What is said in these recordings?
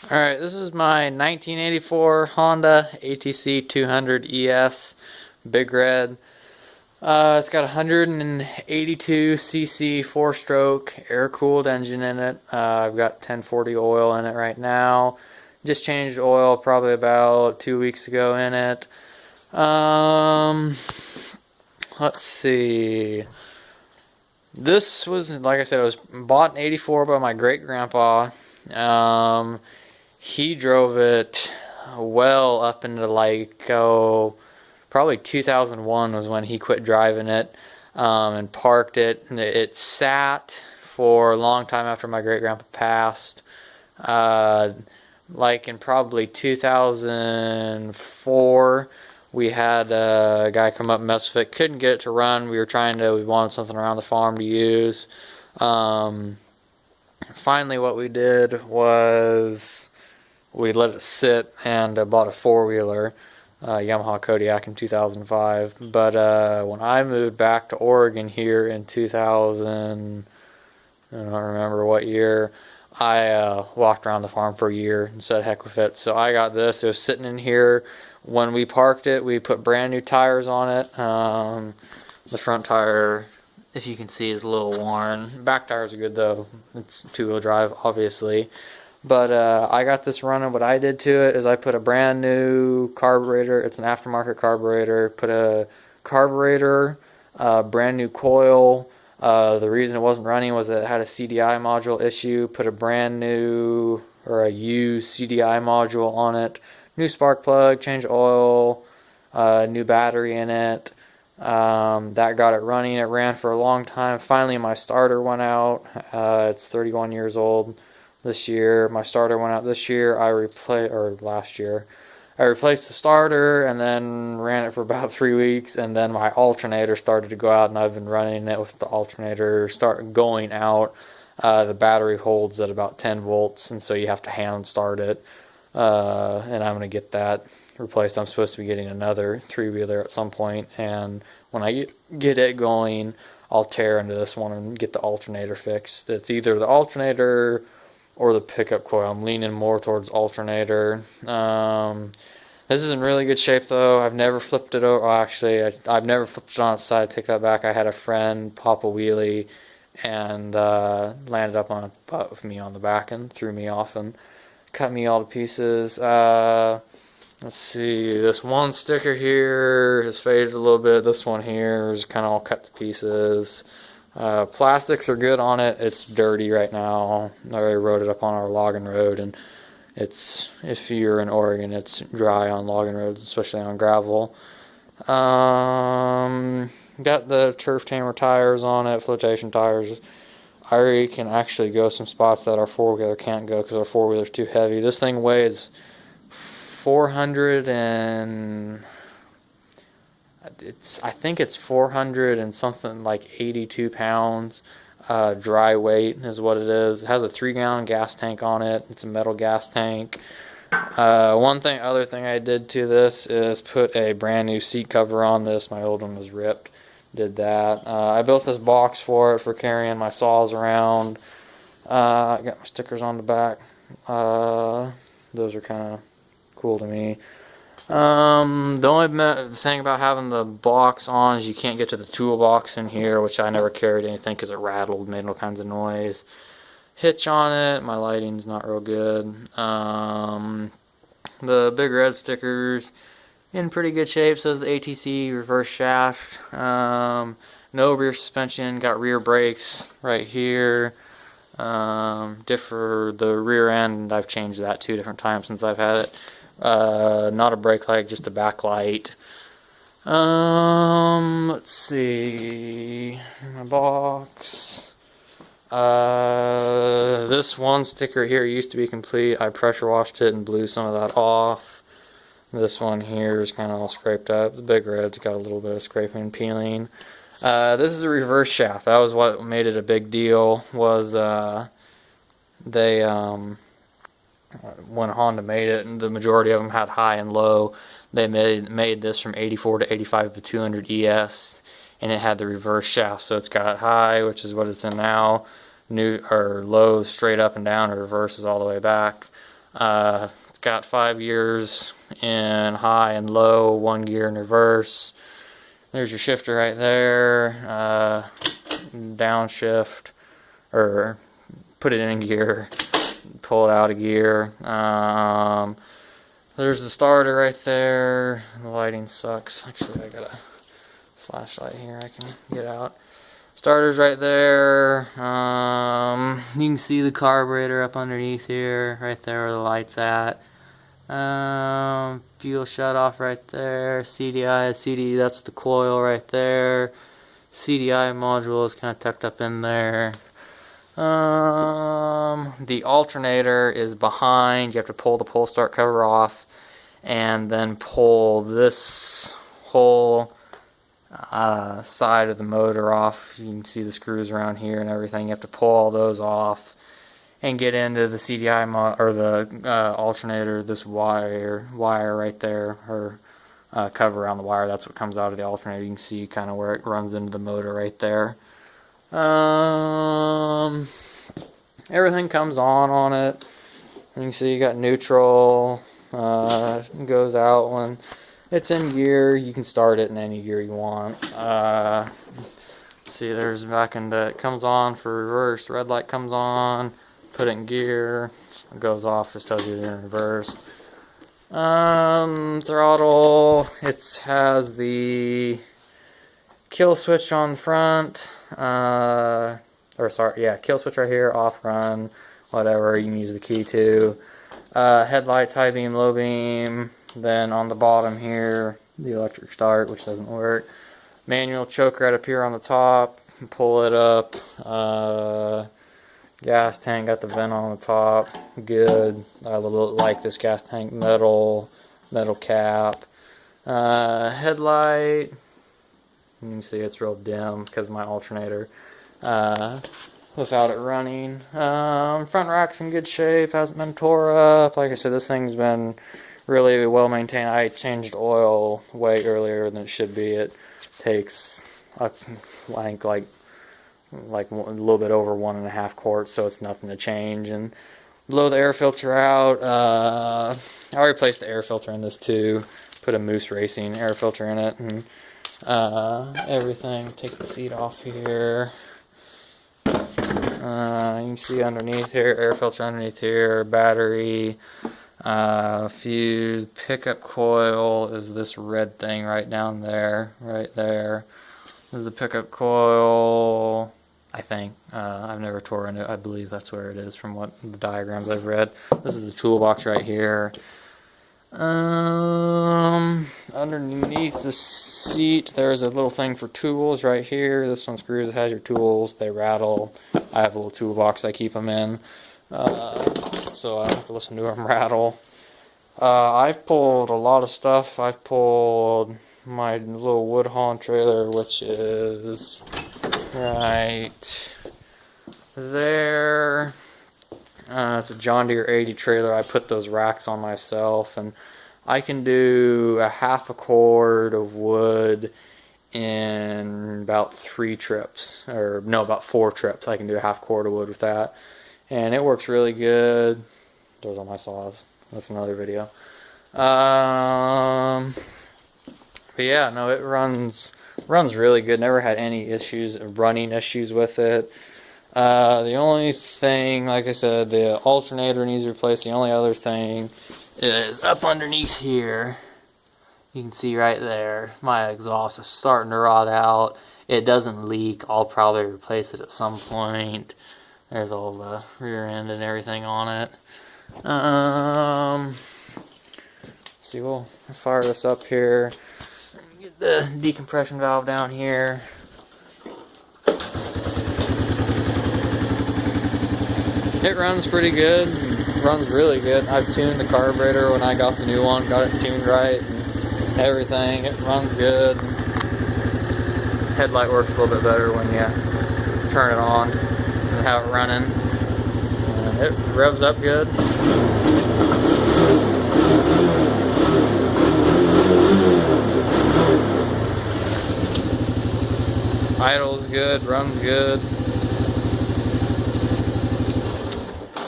Alright, this is my 1984 Honda ATC200ES Big Red. It's got 182cc 4-stroke air-cooled engine in it. I've got 1040 oil in it right now. Just changed oil probably about 2 weeks ago in it. Let's see. This was, like I said, it was bought in 84 by my great-grandpa. He drove it well up into probably 2001 was when he quit driving it and parked it. And it sat for a long time after my great-grandpa passed. Like in probably 2004, we had a guy come up and mess with it. Couldn't get it to run. We wanted something around the farm to use. Finally, what we did was we let it sit and bought a four-wheeler, Yamaha Kodiak in 2005. But when I moved back to Oregon here in 2000, I don't remember what year, I walked around the farm for a year and said heck with it. So I got this. It was sitting in here. When we parked it, we put brand new tires on it. The front tire, if you can see, is a little worn. Back tires are good though. It's two-wheel drive, obviously. But I got this running. What I did to it is I put a brand new carburetor. It's an aftermarket carburetor. Put a carburetor, brand new coil. The reason it wasn't running was that it had a CDI module issue. Put a brand new or a used CDI module on it. New spark plug, change oil, new battery in it. That got it running. It ran for a long time. Finally, my starter went out. It's 31 years old this year. My starter went out this year. Last year. I replaced the starter and then ran it for about 3 weeks, and then my alternator started to go out, and I've been running it with the alternator going out. The battery holds at about 10 volts, and so you have to hand start it. And I'm going to get that replaced. I'm supposed to be getting another three-wheeler at some point, and when I get it going, I'll tear into this one and get the alternator fixed. It's either the alternator or the pickup coil. I'm leaning more towards alternator. This is in really good shape though. I've never flipped it over. Actually, I've never flipped it on its side. Take that back. I had a friend pop a wheelie and landed up on its butt with me on the back and threw me off and cut me all to pieces. Let's see. This one sticker here has faded a little bit. This one here is kind of all cut to pieces. Plastics are good on it. It's dirty right now. I already rode it up on our logging road, and if you're in Oregon, it's dry on logging roads, especially on gravel. Got the turf tamer tires on it, flotation tires. I can actually go some spots that our four-wheeler can't go because our four-wheeler's too heavy. This thing weighs 400 and I think it's 400 and something like 82 pounds. Dry weight is what it is. It has a 3-gallon gas tank on it. It's a metal gas tank. Other thing I did to this is put a brand new seat cover on this. My old one was ripped. Did that. I built this box for it for carrying my saws around. I got my stickers on the back. Those are kind of cool to me. The only thing about having the box on is you can't get to the toolbox in here, which I never carried anything because it rattled, made all kinds of noise. Hitch on it, my lighting's not real good. The Big Red stickers in pretty good shape, says the ATC reverse shaft. No rear suspension, got rear brakes right here. The rear end, I've changed that 2 different times since I've had it. Not a brake light, just a backlight. Let's see. My box. This one sticker here used to be complete. I pressure washed it and blew some of that off. This one here is kind of all scraped up. The Big Red's got a little bit of scraping and peeling. This is a reverse shaft. That was what made it a big deal. Was when Honda made it, and the majority of them had high and low. They made this from 84 to 85 the 200ES, and it had the reverse shaft. So it's got high, which is what it's in now. Low straight up and down, or reverse is all the way back. It's got 5 gears in high and low, 1 gear in reverse. There's your shifter right there. Downshift, or put it in gear, pull it out of gear. There's the starter right there. The lighting sucks. Actually, I got a flashlight here I can get out. Starter's right there. You can see the carburetor up underneath here, right there where the light's at. Fuel shut off right there. CD, that's the coil right there. CDI module is kind of tucked up in there. The alternator is behind. You have to pull the pull start cover off and then pull this whole side of the motor off. You can see the screws around here and everything. You have to pull all those off and get into the CDI or the alternator. This wire right there, or cover around the wire, that's what comes out of the alternator. You can see kind of where it runs into the motor right there. Everything comes on it. You can see you got neutral. Goes out when it's in gear. You can start it in any gear you want. See, there's back into it. Comes on for reverse. Red light comes on. Put it in gear. It goes off. Just tells you you're in reverse. Throttle. It has the kill switch on front. Kill switch right here. Off, run, whatever. You can use the key to. Headlights, high beam, low beam. Then on the bottom here, the electric start, which doesn't work. Manual choke right up here on the top. Pull it up. Gas tank, got the vent on the top. Good. I like this gas tank. Metal cap. Headlight. You can see it's real dim because of my alternator. Without it running. Front rack's in good shape. Hasn't been tore up. Like I said, this thing's been really well maintained. I changed oil way earlier than it should be. It takes, I think, like a little bit over 1.5 quarts, so it's nothing to change. And blow the air filter out. I replaced the air filter in this too. Put a Moose Racing air filter in it, and everything. Take the seat off here. You can see underneath here, air filter underneath here, battery, fuse, pickup coil is this red thing right down there, right there. This is the pickup coil, I think. I've never tore in it. I believe that's where it is from what the diagrams I've read. This is the toolbox right here. Underneath the seat there's a little thing for tools right here. This one screws, it has your tools. They rattle. I have a little toolbox I keep them in, so I have to listen to them rattle. I've pulled a lot of stuff. I've pulled my little wood hauling trailer, which is right there. It's a John Deere 80 trailer. I put those racks on myself, and I can do a half a cord of wood in about 3 trips, or no, about 4 trips. I can do a half cord of wood with that, and it works really good. Those are my saws. That's another video. But yeah, no, it runs really good. Never had any issues, running issues with it. The only thing, like I said, the alternator needs replaced. The only other thing is up underneath here. You can see right there, my exhaust is starting to rot out. It doesn't leak. I'll probably replace it at some point. There's all the rear end and everything on it. Let's see, we'll fire this up here. Get the decompression valve down here. It runs pretty good, runs really good. I've tuned the carburetor when I got the new one, got it tuned right and everything. It runs good. Headlight works a little bit better when you turn it on and have it running. And it revs up good. Idle's good, runs good.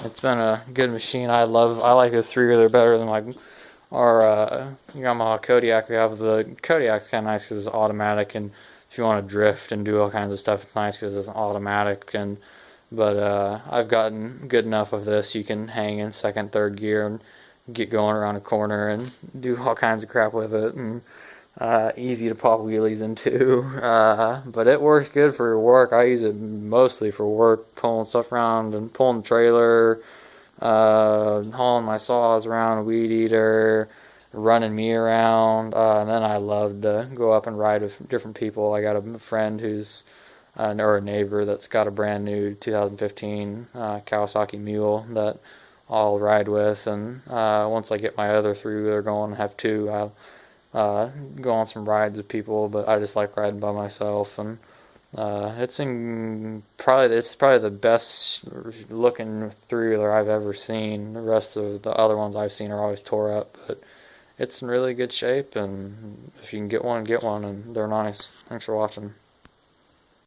It's been a good machine. I like this three-wheeler better than like our Yamaha Kodiak. We have the Kodiak's kind of nice because it's automatic, and if you want to drift and do all kinds of stuff, it's nice because it's automatic. But I've gotten good enough of this. You can hang in second, third gear and get going around a corner and do all kinds of crap with it, and easy to pop wheelies into. But it works good for work. I use it mostly for work, pulling stuff around and pulling the trailer, hauling my saws around, a weed eater, running me around. And then I love to go up and ride with different people. I got a friend who's or a neighbor that's got a brand new 2015 Kawasaki Mule that I'll ride with, and once I get my other three-wheeler going, have two, I'll go on some rides with people. But I just like riding by myself, and it's probably the best looking three-wheeler I've ever seen. The rest of the other ones I've seen are always tore up, but it's in really good shape, and if you can get one, and they're nice. Thanks for watching.